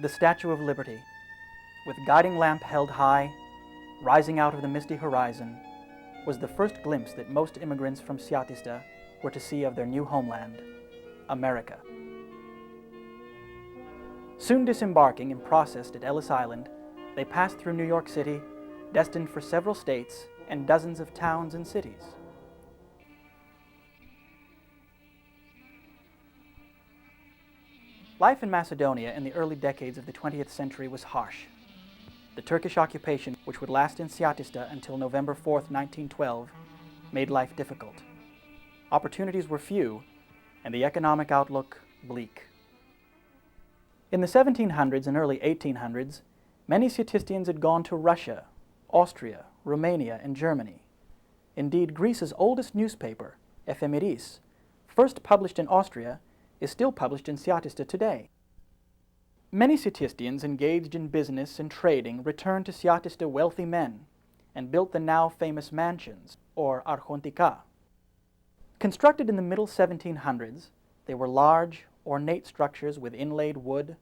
The Statue of Liberty, with guiding lamp held high, rising out of the misty horizon, was the first glimpse that most immigrants from Siatista were to see of their new homeland, America. Soon disembarking and processed at Ellis Island, they passed through New York City, destined for several states and dozens of towns and cities. Life in Macedonia in the early decades of the 20th century was harsh. The Turkish occupation, which would last in Siatista until November 4, 1912, made life difficult. Opportunities were few, and the economic outlook bleak. In the 1700s and early 1800s, many Siatistians had gone to Russia, Austria, Romania, and Germany. Indeed, Greece's oldest newspaper, Ephemeris, first published in Austria, is still published in Siatista today. Many Siatistians engaged in business and trading returned to Siatista wealthy men and built the now famous mansions, or archontika. Constructed in the middle 1700s, they were large, ornate structures with inlaid wood,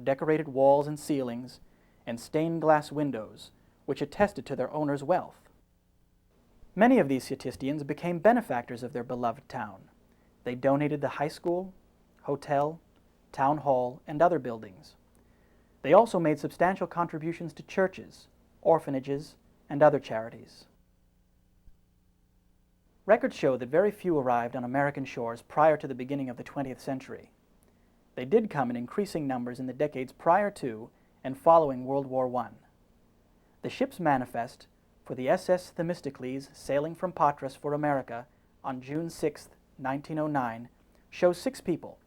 decorated walls and ceilings, and stained glass windows, which attested to their owners' wealth. Many of these Siatistians became benefactors of their beloved town. They donated the high school, hotel, town hall, and other buildings. They also made substantial contributions to churches, orphanages, and other charities. Records show that very few arrived on American shores prior to the beginning of the 20th century. They did come in increasing numbers in the decades prior to and following World War I. The ship's manifest for the SS Themistocles sailing from Patras for America on June 6, 1909, shows 6 people,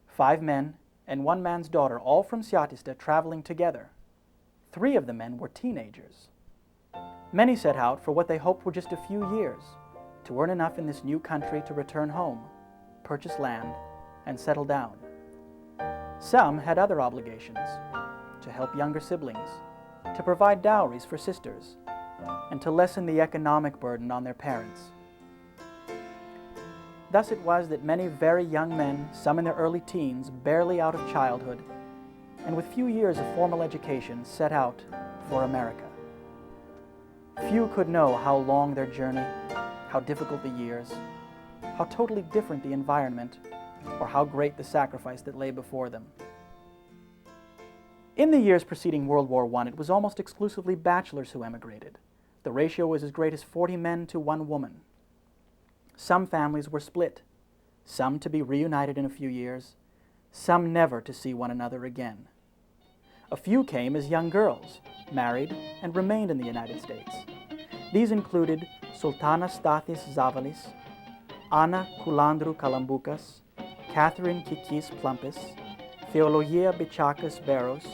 5 men and 1 man's daughter, all from Siatista, traveling together. 3 of the men were teenagers. Many set out for what they hoped were just a few years, to earn enough in this new country to return home, purchase land, and settle down. Some had other obligations, to help younger siblings, to provide dowries for sisters, and to lessen the economic burden on their parents. Thus it was that many very young men, some in their early teens, barely out of childhood, and with few years of formal education, set out for America. Few could know how long their journey, how difficult the years, how totally different the environment, or how great the sacrifice that lay before them. In the years preceding World War I, it was almost exclusively bachelors who emigrated. The ratio was as great as 40 men to 1 woman. Some families were split, some to be reunited in a few years, some never to see one another again. A few came as young girls, married, and remained in the United States. These included Sultana Stathis Zavalis, Anna Kulandru Kalambukas, Catherine Kikis Plumpis, Theologia Bichakis Beros,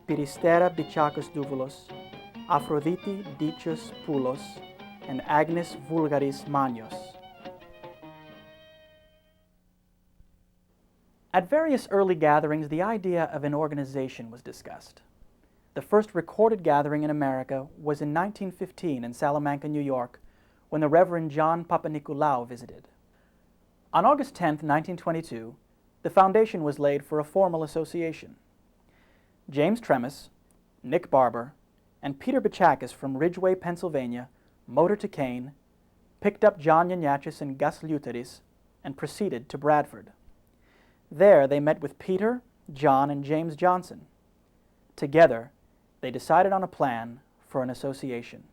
Piristera Bichakis Duvulos, Aphrodite Ditsious Poulos, and Agnes Vulgaris Manios. At various early gatherings, the idea of an organization was discussed. The first recorded gathering in America was in 1915 in Salamanca, New York, when the Reverend John Papanicolaou visited. On August 10, 1922, the foundation was laid for a formal association. James Tremis, Nick Barber, and Peter Bichakis from Ridgeway, Pennsylvania, motored to Kane, picked up John Yanyachis and Gus Luteris, and proceeded to Bradford. There they met with Peter, John, and James Johnson. Together, they decided on a plan for an association.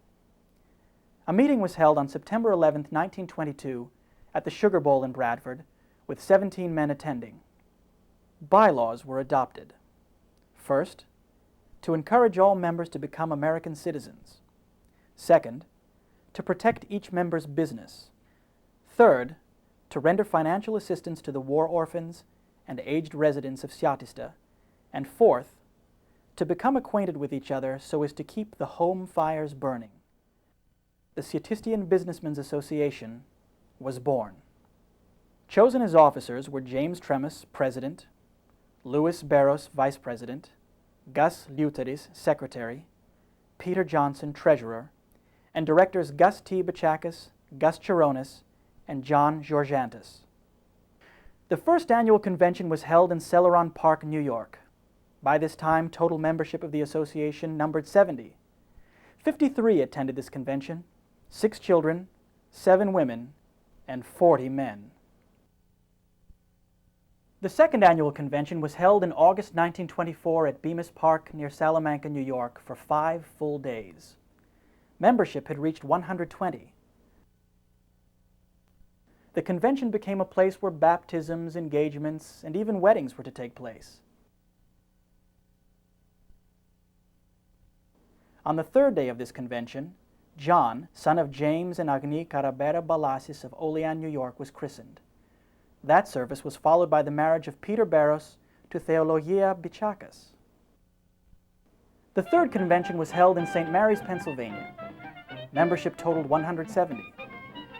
A meeting was held on September 11, 1922, at the Sugar Bowl in Bradford, with 17 men attending. Bylaws were adopted. First, to encourage all members to become American citizens. Second, to protect each member's business. Third, to render financial assistance to the war orphans and aged residents of Siatista. And fourth, to become acquainted with each other so as to keep the home fires burning. The Siatistian Businessmen's Association was born. Chosen as officers were James Tremis, President, Louis Barros, Vice President, Gus Luteris, Secretary, Peter Johnson, Treasurer, and directors Gus T. Bichakis, Gus Chironis, and John Georgiantis. The first annual convention was held in Celeron Park, New York. By this time, total membership of the association numbered 70. 53 attended this convention, 6 children, 7 women, and 40 men. The second annual convention was held in August 1924 at Bemis Park near Salamanca, New York, for 5 full days. Membership had reached 120. The convention became a place where baptisms, engagements, and even weddings were to take place. On the third day of this convention, John, son of James and Agni Carabera Balasis of Olean, New York, was christened. That service was followed by the marriage of Peter Barros to Theologia Bichakas. The third convention was held in St. Mary's, Pennsylvania. Membership totaled 170.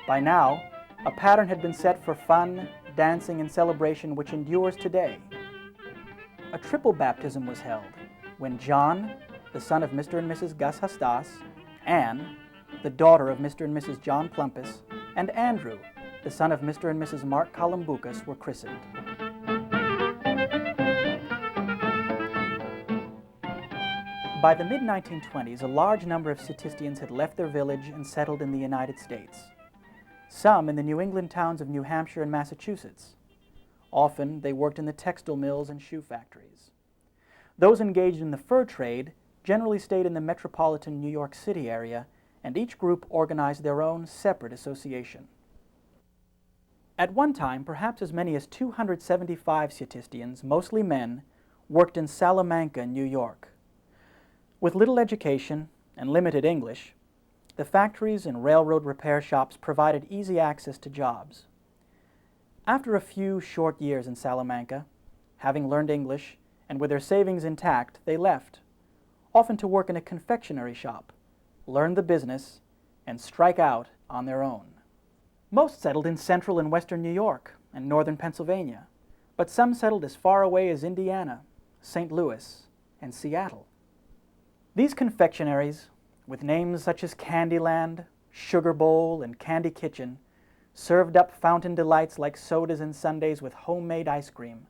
By now, a pattern had been set for fun, dancing, and celebration which endures today. A triple baptism was held when John, the son of Mr. and Mrs. Gus Hastas, Anne, the daughter of Mr. and Mrs. John Plumpis, and Andrew, the son of Mr. and Mrs. Mark Columbucas, were christened. By the mid-1920s, a large number of Siatistians had left their village and settled in the United States. Some in the New England towns of New Hampshire and Massachusetts. Often, they worked in the textile mills and shoe factories. Those engaged in the fur trade generally stayed in the metropolitan New York City area, and each group organized their own separate association. At one time, perhaps as many as 275 Siatistians, mostly men, worked in Salamanca, New York. With little education and limited English, the factories and railroad repair shops provided easy access to jobs. After a few short years in Salamanca, having learned English and with their savings intact, they left, often to work in a confectionery shop, learn the business, and strike out on their own. Most settled in central and western New York and northern Pennsylvania, but some settled as far away as Indiana, St. Louis, and Seattle. These confectionaries, with names such as Candyland, Sugar Bowl, and Candy Kitchen, served up fountain delights like sodas and sundaes with homemade ice cream.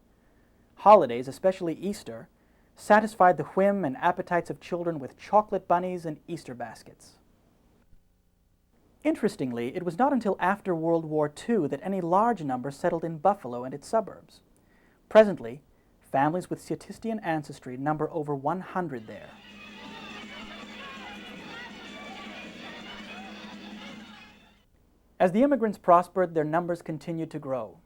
Holidays, especially Easter, satisfied the whim and appetites of children with chocolate bunnies and Easter baskets. Interestingly, it was not until after World War II that any large number settled in Buffalo and its suburbs. Presently, families with Siatistian ancestry number over 100 there. As the immigrants prospered, their numbers continued to grow.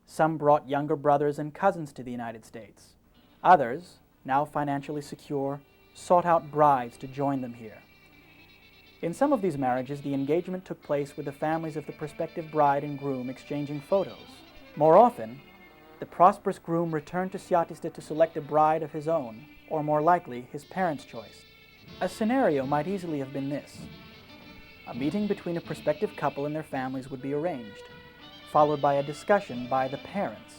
Some brought younger brothers and cousins to the United States. Others, now financially secure, sought out brides to join them here. In some of these marriages, the engagement took place with the families of the prospective bride and groom exchanging photos. More often, the prosperous groom returned to Siatista to select a bride of his own, or more likely, his parents' choice. A scenario might easily have been this. A meeting between a prospective couple and their families would be arranged, followed by a discussion by the parents.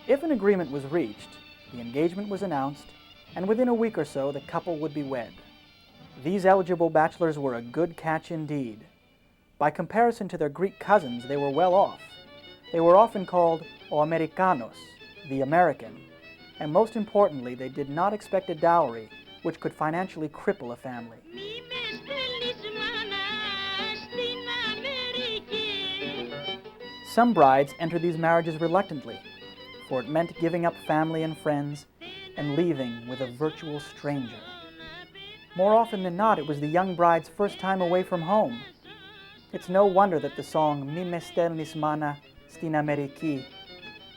If an agreement was reached, the engagement was announced, and within a week or so, the couple would be wed. These eligible bachelors were a good catch indeed. By comparison to their Greek cousins, they were well off. They were often called o Americanos, the American, and most importantly, they did not expect a dowry, which could financially cripple a family. Some brides entered these marriages reluctantly, for it meant giving up family and friends and leaving with a virtual stranger. More often than not, it was the young bride's first time away from home. It's no wonder that the song Mi me stelnis mana stin Ameriki,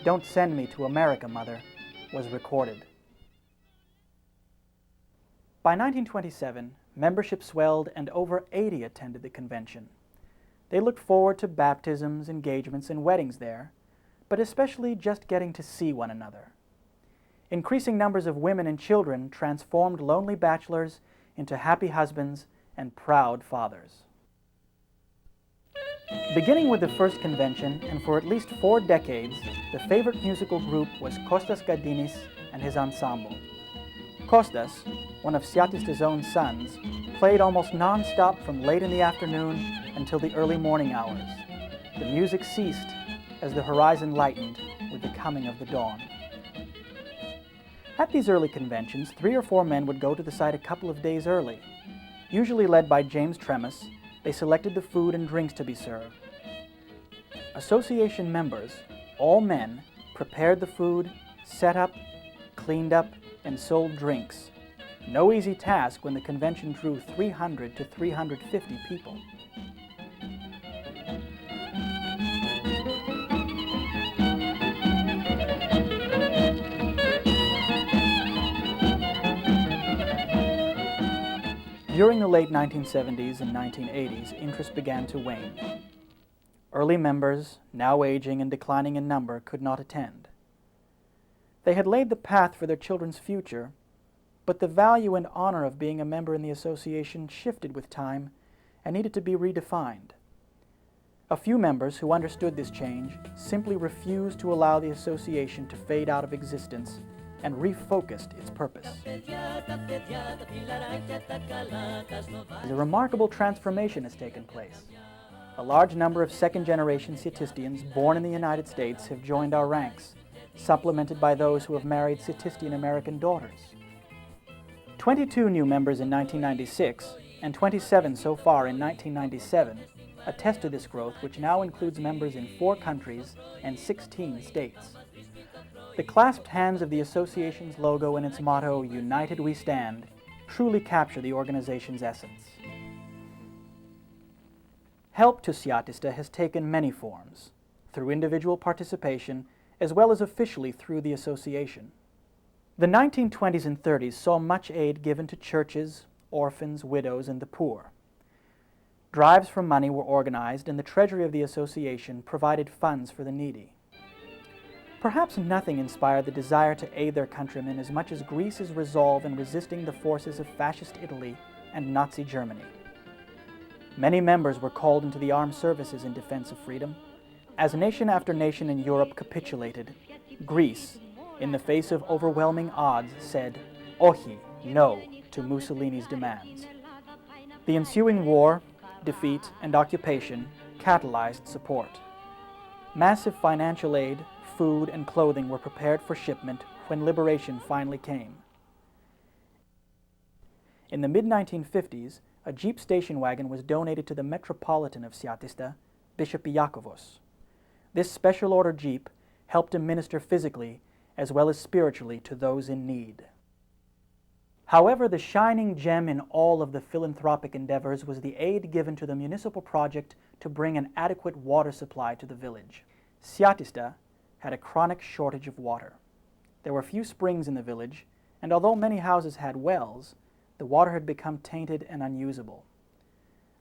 Don't Send Me to America, Mother, was recorded. By 1927, membership swelled and over 80 attended the convention. They looked forward to baptisms, engagements, and weddings there, but especially just getting to see one another. Increasing numbers of women and children transformed lonely bachelors into happy husbands and proud fathers. Beginning with the first convention, and for at least 4 decades, the favorite musical group was Kostas Gadinis and his ensemble. Kostas, one of Siatista's own sons, played almost non-stop from late in the afternoon until the early morning hours. The music ceased as the horizon lightened with the coming of the dawn. At these early conventions, 3 or 4 men would go to the site a couple of days early. Usually led by James Tremis, they selected the food and drinks to be served. Association members, all men, prepared the food, set up, cleaned up, and sold drinks. No easy task when the convention drew 300 to 350 people. During the late 1970s and 1980s, interest began to wane. Early members, now aging and declining in number, could not attend. They had laid the path for their children's future, but the value and honor of being a member in the association shifted with time and needed to be redefined. A few members who understood this change simply refused to allow the association to fade out of existence and refocused its purpose. A remarkable transformation has taken place. A large number of second-generation Siatistians born in the United States have joined our ranks, supplemented by those who have married Siatistian American daughters. 22 new members in 1996 and 27 so far in 1997 attest to this growth, which now includes members in 4 countries and 16 states. The clasped hands of the association's logo and its motto, "United We Stand," truly capture the organization's essence. Help to Siatista has taken many forms, through individual participation as well as officially through the association. The 1920s and 30s saw much aid given to churches, orphans, widows, and the poor. Drives for money were organized, and the treasury of the association provided funds for the needy. Perhaps nothing inspired the desire to aid their countrymen as much as Greece's resolve in resisting the forces of fascist Italy and Nazi Germany. Many members were called into the armed services in defense of freedom. As nation after nation in Europe capitulated, Greece, in the face of overwhelming odds, said "Ohi," no, to Mussolini's demands. The ensuing war, defeat, and occupation catalyzed support. Massive financial aid, food, and clothing were prepared for shipment when liberation finally came. In the mid-1950s, a Jeep station wagon was donated to the Metropolitan of Siatista, Bishop Iakovos. This special order Jeep helped him minister physically as well as spiritually to those in need. However, the shining gem in all of the philanthropic endeavors was the aid given to the municipal project to bring an adequate water supply to the village. Siatista had a chronic shortage of water. There were few springs in the village, and although many houses had wells, the water had become tainted and unusable.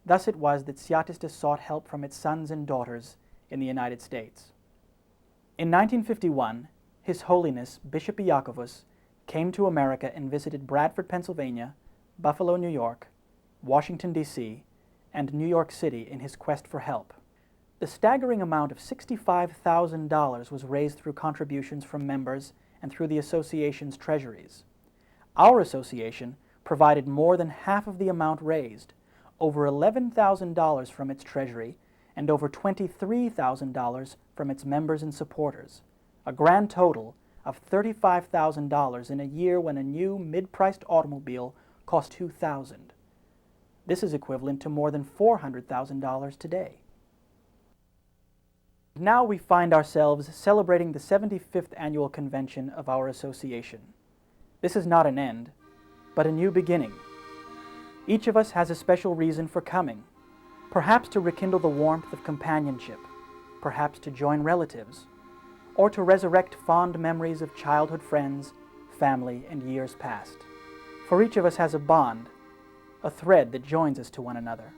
Thus it was that Siatista sought help from its sons and daughters in the United States. In 1951, His Holiness Bishop Iakovos came to America and visited Bradford, Pennsylvania, Buffalo, New York, Washington, D.C., and New York City in his quest for help. The staggering amount of $65,000 was raised through contributions from members and through the association's treasuries. Our association provided more than half of the amount raised, over $11,000 from its treasury and over $23,000 from its members and supporters, a grand total of $35,000 in a year when a new mid-priced automobile cost $2,000. This is equivalent to more than $400,000 today. Now we find ourselves celebrating the 75th annual convention of our association. This is not an end, but a new beginning. Each of us has a special reason for coming, perhaps to rekindle the warmth of companionship, perhaps to join relatives, or to resurrect fond memories of childhood friends, family, and years past. For each of us has a bond, a thread that joins us to one another.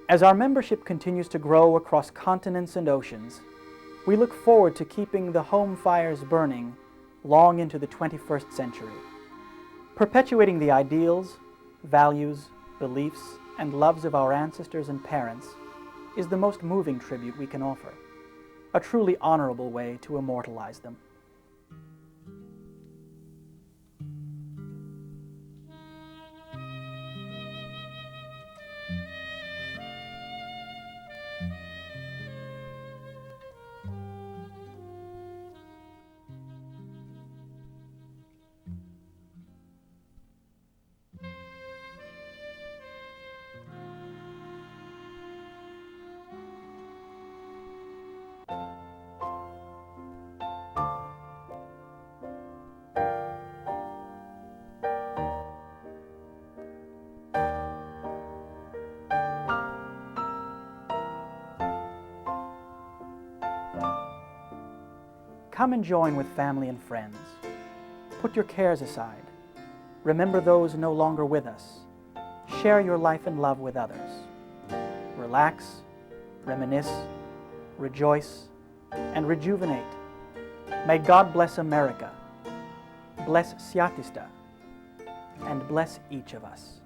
As our membership continues to grow across continents and oceans, we look forward to keeping the home fires burning long into the 21st century. Perpetuating the ideals, values, beliefs, and loves of our ancestors and parents is the most moving tribute we can offer, a truly honorable way to immortalize them. Come and join with family and friends. Put your cares aside. Remember those no longer with us. Share your life and love with others. Relax, reminisce, rejoice, and rejuvenate. May God bless America, bless Siatista, and bless each of us.